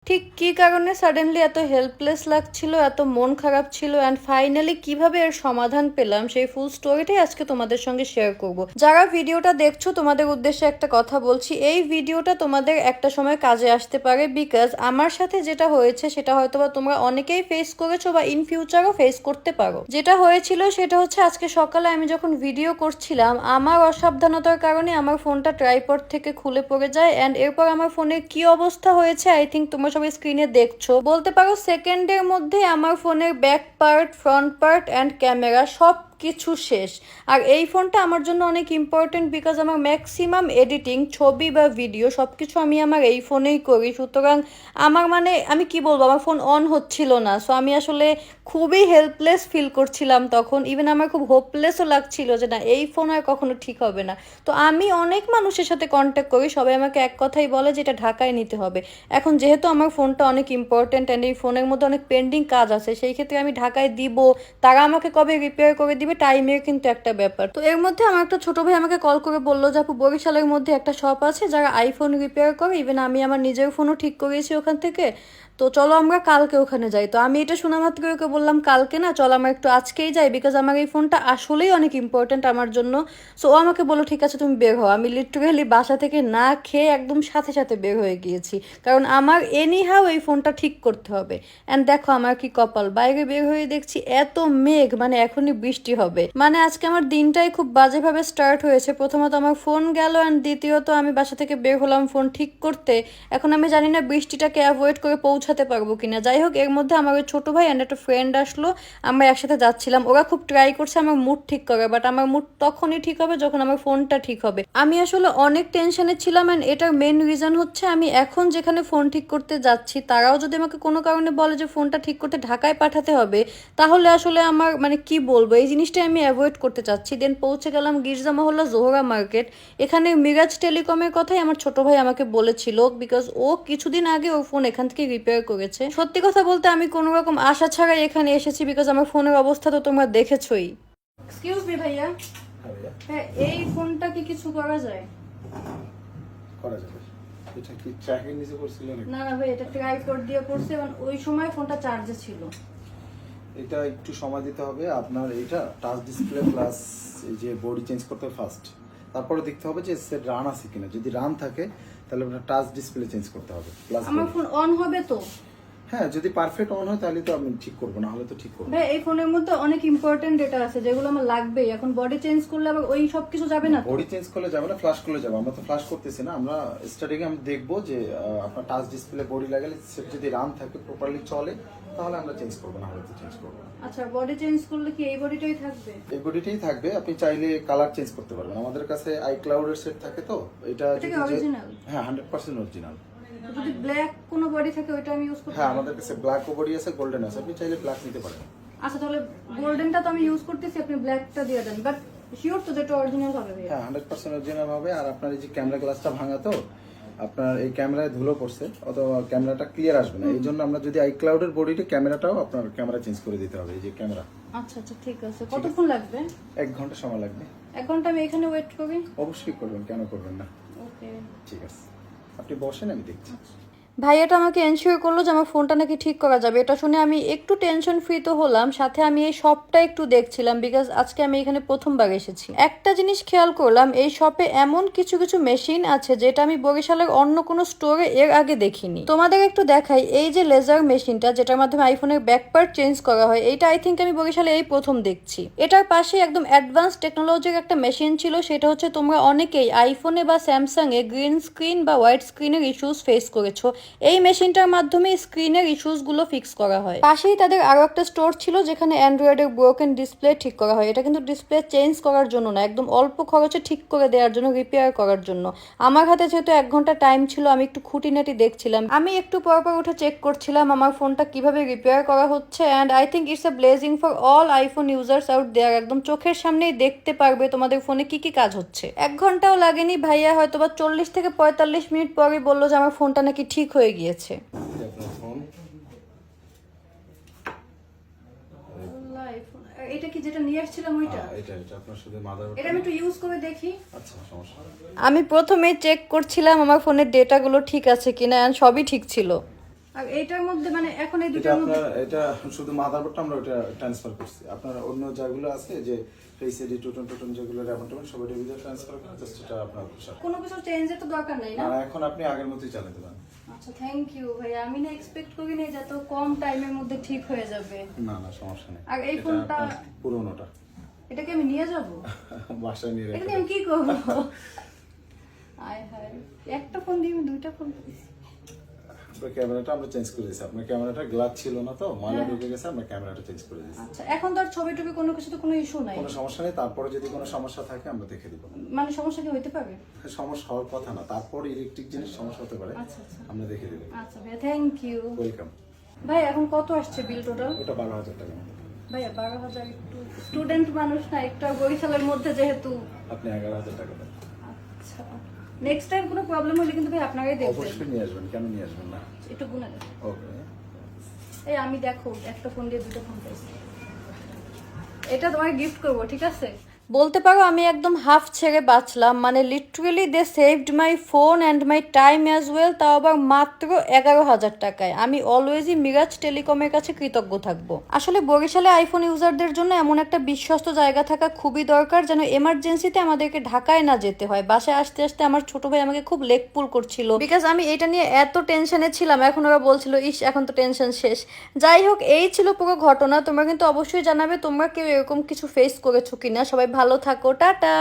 ঠিক কী কারণে সাডেনলি এত হেল্পলেস লাগছিল, এত মন খারাপ ছিল, অ্যান্ড ফাইনালি কিভাবে এর সমাধান পেলাম, সেই ফুল স্টোরিটাই আজকে তোমাদের সঙ্গে শেয়ার করব। যারা ভিডিওটা দেখছো তোমাদের উদ্দেশ্যে একটা কথা বলছি, এই ভিডিওটা তোমাদের একটা সময় কাজে আসতে পারে, বিকজ আমার সাথে যেটা হয়েছে সেটা হয়তোবা তোমরা অনেকেই ফেস করেছো বা ইন ফিউচারও ফেস করতে পারো। যেটা হয়েছিল সেটা হচ্ছে, আজকে সকালে আমি যখন ভিডিও করছিলাম আমার অসাবধানতার কারণে আমার ফোনটা ট্রাইপড থেকে খুলে পড়ে যায়, অ্যান্ড এরপর আমার ফোনের কি অবস্থা হয়েছে আই থিঙ্ক তোমরা সবাই স্ক্রিনে দেখছো। বলতে পারো সেকেন্ডের মধ্যে আমার ফোনের back part, front part and camera সব কিছু শেষ। আর এই ফোনটা আমার জন্য অনেক ইম্পর্টেন্ট, বিকজ আমার ম্যাক্সিমাম এডিটিং, ছবি বা ভিডিও সব কিছু আমি আমার এই ফোনেই করি। সুতরাং আমার আমি কি বলবো, আমার ফোন অন হচ্ছিল না। সো আমি আসলে খুবই হেল্পলেস ফিল করছিলাম তখন। ইভেন আমার খুব হোপলেসও লাগছিল যে না, এই ফোন আর কখনো ঠিক হবে না। তো আমি অনেক মানুষের সাথে কন্ট্যাক্ট করি, সবাই আমাকে এক কথাই বলে যে এটা ঢাকায় নিতে হবে। এখন যেহেতু আমার ফোনটা অনেক ইম্পর্টেন্ট অ্যান্ড এই ফোনের মধ্যে অনেক পেন্ডিং কাজ আছে, সেই ক্ষেত্রে আমি ঢাকায় দিব, তারা আমাকে কবে রিপেয়ার করে দিবে টাইমের কিন্তু একটা ব্যাপার। তো এর মধ্যে আমার একটা ছোট ভাই আমাকে কল করে বললো যে আপু বরিশালের মধ্যে একটা শপ আছে যারা আইফোন রিপেয়ার করে, ইভেন আমি আমার নিজের ফোনও ঠিক করিয়েছি ওখান থেকে, তো চলো আমরা কালকে ওখানে যাই। তো আমি এটা শোনা মাত্র ওকে বললাম কালকে না, চলো আমরা একটু আজকেই যাই, বিকজ আমার এই ফোনটা আসলেই অনেক ইম্পর্টেন্ট আমার জন্য। সো ও আমাকে বললো ঠিক আছে তুমি বের হও। আমি লিটারেলি বাসা থেকে না খেয়ে একদম সাথে সাথে বের হয়ে গিয়েছি, কারণ আমার এনিহাও এই ফোনটা ঠিক করতে হবে। অ্যান্ড দেখো আমার কি কপাল, বাইরে বের হয়ে দেখছি এত মেঘ, মানে এখনই বৃষ্টি হবে। মানে আজকে আমার দিনটাই খুব বাজেভাবে স্টার্ট হয়েছে। প্রথমত আমার ফোন গেল, অ্যান্ড দ্বিতীয়ত আমি বাসা থেকে বের হলাম ফোন ঠিক করতে। এখন আমি জানি না বৃষ্টিটাকে অ্যাভয়েড করে পৌঁছাতে পারবো কিনা। যাই হোক, এর মধ্যে আমার ওই ছোট ভাই অ্যান্ড একটা ফ্রেন্ড আসলো, আমরা একসাথে যাচ্ছিলাম। ওরা খুব ট্রাই করছে আমার মুড ঠিক করে, বাট আমার মুড তখনই ঠিক হবে যখন আমার ফোনটা ঠিক হবে। আমি আসলে অনেক টেনশনে ছিলাম, অ্যান্ড এটার মেন রিজন হচ্ছে আমি এখন যেখানে ফোন ঠিক করতে যাচ্ছি তারাও যদি আমাকে কোনো কারণে বলে যে ফোনটা ঠিক করতে ঢাকায় পাঠাতে হবে, তাহলে আসলে আমার মানে কি বলবো, এই জিনিসটাই আমি অ্যাভয়েড করতে চাচ্ছি। দেন পৌঁছে গেলাম গির্জা মহল্লা জোহরা মার্কেট। এখানে মিরাজ টেলিকমের কথাই আমার ছোট ভাই আমাকে বলেছিল, বিকজ ও কিছুদিন আগে ওর ফোন এখান থেকে রিপেয়ার করেছে। সত্যি কথা বলতে আমি কোনো রকম আশা ছাড়াই এখানে এসেছি, বিকজ আমার ফোনের অবস্থা তো তোমরা দেখেছোই। এক্সকিউজ মি ভাইয়া, হ্যাঁ এই ফোনটা কি কিছু করা যায়? করা যাবে। এটা কি ট্র্যাকের নিচে করছিল নাকি? না না ভাই, এটা ট্রাইপড দিয়ে করছে, এবং ওই সময় ফোনটা চার্জে ছিল। এটা একটু সময় দিতে হবে আপনার। এটা টাচ ডিসপ্লে প্লাস এই যে বডি চেঞ্জ করতে হবে ফার্স্ট, তারপরে দেখতে হবে যে সেট রান আছে কিনা। যদি রান থাকে তাহলে আপনার টাচ ডিসপ্লে চেঞ্জ করতে হবে প্লাস। আমার ফোন অন হবে তো? হ্যাঁ, যদি পারফেক্ট অন হয় তাহলে তো আমি ঠিক করবো, না হলে তো ঠিক করবো। ভাই এই ফোনের মধ্যে অনেক ইম্পর্টেন্ট ডেটা আছে যেগুলো আমার লাগবেই। এখন বডি চেঞ্জ করলে আবার ওই সব কিছু যাবে না? বডি চেঞ্জ করলে যাবে না, ফ্ল্যাশ করলে যাবে। আমরা তো ফ্ল্যাশ করতেছি না, আমরা স্টার্টিং এ আমরা দেখবো যে আপনার টাচ ডিসপ্লে বডি লাগালে সেট যদি রান থাকে প্রপারলি চলে তাহলে আমরা চেঞ্জ করবো, না হলে তো চেঞ্জ করবো না। আচ্ছা, বডি চেঞ্জ করলে কি এই বডিটাই থাকবে? এই বডিটাই থাকবে, আপনি চাইলে কালার চেঞ্জ করতে পারবেন। আমাদের কাছে আইক্লাউডের সেট থাকে, তো এটা কি অরিজিনাল? হ্যাঁ 100% অরিজিনাল। যদি ব্ল্যাক কোনো বডি থাকে ওইটা আমি ইউজ করতে হ্যাঁ, পারি? আমাদের কাছে ব্ল্যাক বডি আছে, গোল্ডেন আছে, আপনি চাইলে ব্ল্যাক নিতে পারেন। আচ্ছা তাহলে গোল্ডেনটা তো আমি ইউজ করতেছি, আপনি ব্ল্যাকটা দিয়ে দেন। বাট শিওর তো যেটা অরিজিনাল হবে ভাই? হ্যাঁ 100% অরিজিনাল হবে। আর আপনার এই যে ক্যামেরা গ্লাসটা ভাঙা, তো আপনার এই ক্যামেরায় ধুলো পড়ছে অথবা ক্যামেরাটা ক্লিয়ার আসবে না, এই জন্য আমরা যদি আইক্লাউডের বডিতে ক্যামেরাটাও আপনার ক্যামেরা চেঞ্জ করে দিতে হবে। এই যে ক্যামেরা। আচ্ছা আচ্ছা ঠিক আছে। কতক্ষণ লাগবে? 1 ঘন্টা সময় লাগবে। 1 ঘন্টা আমি এখানে ওয়েট করি? অবশ্যই করবেন, কেন করবেন না। ওকে ঠিক আছে, আপনি বসেন, আমি দেখছি। ভাইয়াটা আমাকে এনশিওর করলো যে আমার ফোনটা নাকি ঠিক করা যাবে। এটা শুনে আমি একটু টেনশন ফ্রি তো হলাম, সাথে আমি এই শপটা একটু দেখছিলাম, বিকজ আজকে আমি এখানে প্রথমবার এসেছি। একটা জিনিস খেয়াল করলাম, এই শপে এমন কিছু কিছু মেশিন আছে যেটা আমি বরিশালের অন্য কোনো স্টোরে এর আগে দেখিনি। তোমাদের একটু দেখাই, এই যে লেজার মেশিনটা যেটার মাধ্যমে আইফোনের ব্যাক পার্ট চেঞ্জ করা হয়, এইটা আই থিঙ্ক আমি বরিশালে এই প্রথম দেখছি। এটার পাশে একদম অ্যাডভান্স টেকনোলজির একটা মেশিন ছিল, সেটা হচ্ছে তোমরা অনেকেই আইফোনে বা স্যামসাং এ গ্রিন স্ক্রিন বা হোয়াইট স্ক্রিনের ইস্যুস ফেস করেছো। এই মেশিনটার মাধ্যমে স্ক্রিনের ইস্যুসগুলো ফিক্স করা হয়। পাশেই তাদের আরো একটা স্টোর ছিল যেখানে অ্যান্ড্রয়েডের ব্রোকেন ডিসপ্লে ঠিক করা হয়। এটা কিন্তু ডিসপ্লে চেঞ্জ করার জন্য না, একদম অল্প খরচে ঠিক করে দেওয়ার জন্য, রিপেয়ার করার জন্য। আমার হাতে যেহেতু 1 ঘন্টা টাইম ছিল, আমি একটু খুঁটিনাটি দেখছিলাম। আমি একটু পরপর উঠে চেক করছিলাম আমার ফোনটা কিভাবে রিপেয়ার করা হচ্ছে, and I think it's a blessing for all iPhone users out there. একদম চোখের সামনেই দেখতে পারবে তোমাদের ফোনে কি কি কাজ হচ্ছে। 1 ঘন্টাও লাগেনি, ভাইয়া হয়তোবা 40 থেকে 45 মিনিট পরে বললো যে আমার ফোনটা নাকি ঠিক হয়ে গিয়েছে। এটা কি যেটা নিয়ে আসছিলাম ওইটা? এটা আপনার শুধু মাদারবোর্ড। এটা আমি একটু ইউজ করে দেখি। আচ্ছা, সমস্যা নেই। আমি প্রথমে চেক করছিলাম আমার ফোনের ডেটাগুলো ঠিক আছে কিনা, এন্ড সবই ঠিক ছিল। আর এইটার মধ্যে মানে এখন এই এটা দুটার মধ্যে আপনার এটা শুধু মাদারবোর্ডটা আমরা ওটা ট্রান্সফার করছি। আপনার অন্য যেগুলো আছে যে ফেস এডি টুটন যেগুলো র্যামন সব ওটা ভিতরে ট্রান্সফার করে জাস্ট এটা আপনার পোশাক। কোনো কিছু চেঞ্জের তো দরকার নাই না? আর এখন আপনি আগের মতোই চালাতে পারেন। আচ্ছা থ্যাংক ইউ ভাই, আমি না এক্সপেক্ট করি না যে এত কম টাইমের মধ্যে ঠিক হয়ে যাবে। না না সমস্যা নেই। আর এই এটা ফোনটা আপনার পুরোনোটা এটাকে আমি নিয়ে যাব? বাসায় নিয়ে এটা রেখে নিয়ে আমি কি করব? আয় হায়, একটা ফোন দিয়ে আমি দুইটা ফোন। আপনার ক্যামেরাটা আমরা চেঞ্জ করে দিয়েছি। আপনার ক্যামেরাটা গ্লাস ছিল না তো, ময়লা ঢুকে গেছে, আমরা ক্যামেরাটা চেঞ্জ করে দিয়েছি। আচ্ছা এখন তো আর ছবি টবি কোনো কিছু তো কোনো ইস্যু নাই? কোনো সমস্যা নেই। তারপরে যদি কোনো সমস্যা থাকে আমরা দেখে দিব। মানে সমস্যা কি হইতে পারে? সমস্যা হওয়ার কথা না, তারপর ইলেকট্রিক জিনিস সমস্যা হতে পারে, আচ্ছা আচ্ছা আমরা দেখে দিব। আচ্ছা ভাই থ্যাংক ইউ। ওয়েলকাম। ভাই এখন কত আসছে বিল টোটাল? ওটা 12,000 টাকা। ভাইয়া 12,000 একটু স্টুডেন্ট মানুষ না, একটু বরিশালের মধ্যে যেহেতু। আপনি 11,000 টাকা দেন। আচ্ছা নেক্সট টাইম কোনো প্রবলেম হলে কিন্তু ভাই আপনারাই দেখবেন। অবশ্যই নিয়ে আসবেন, কেন নিয়ে আসবেন না? একটু গুনে দেন। ওকে। এই আমি দেখো একটা ফোন দিয়ে দুটো ফোন পাইছি, এটা তোমাকে গিফট করবো, ঠিক আছে? বলতে পারো আমি একদম হাফ ছেড়ে বাঁচলাম, মানে literally they saved my phone and my time as well, তাও আবার মাত্র 11,000 টাকায়। আমি অলওয়েজই মিরাজ টেলিকমের কাছে কৃতজ্ঞ থাকবো। আসলে বরিশালে আইফোন ইউজারদের জন্য এমন একটা বিশ্বস্ত জায়গা থাকা খুবই দরকার, যেন এমার্জেন্সিতে আমাদেরকে ঢাকায় না যেতে হয়। বাসায় আসতে আসতে আমার ছোট ভাই আমাকে খুব লেগ পুল করছিল, বিকজ আমি এটা নিয়ে এত টেনশনে ছিলাম। এখন ওরা বলছিল ইস এখন তো টেনশন শেষ। যাই হোক এই ছিল পুরো ঘটনা। তোমরা কিন্তু অবশ্যই জানাবে তোমরা কেউ এরকম কিছু ফেস করেছো কিনা। সবাই ভালো থাকো, টাটা।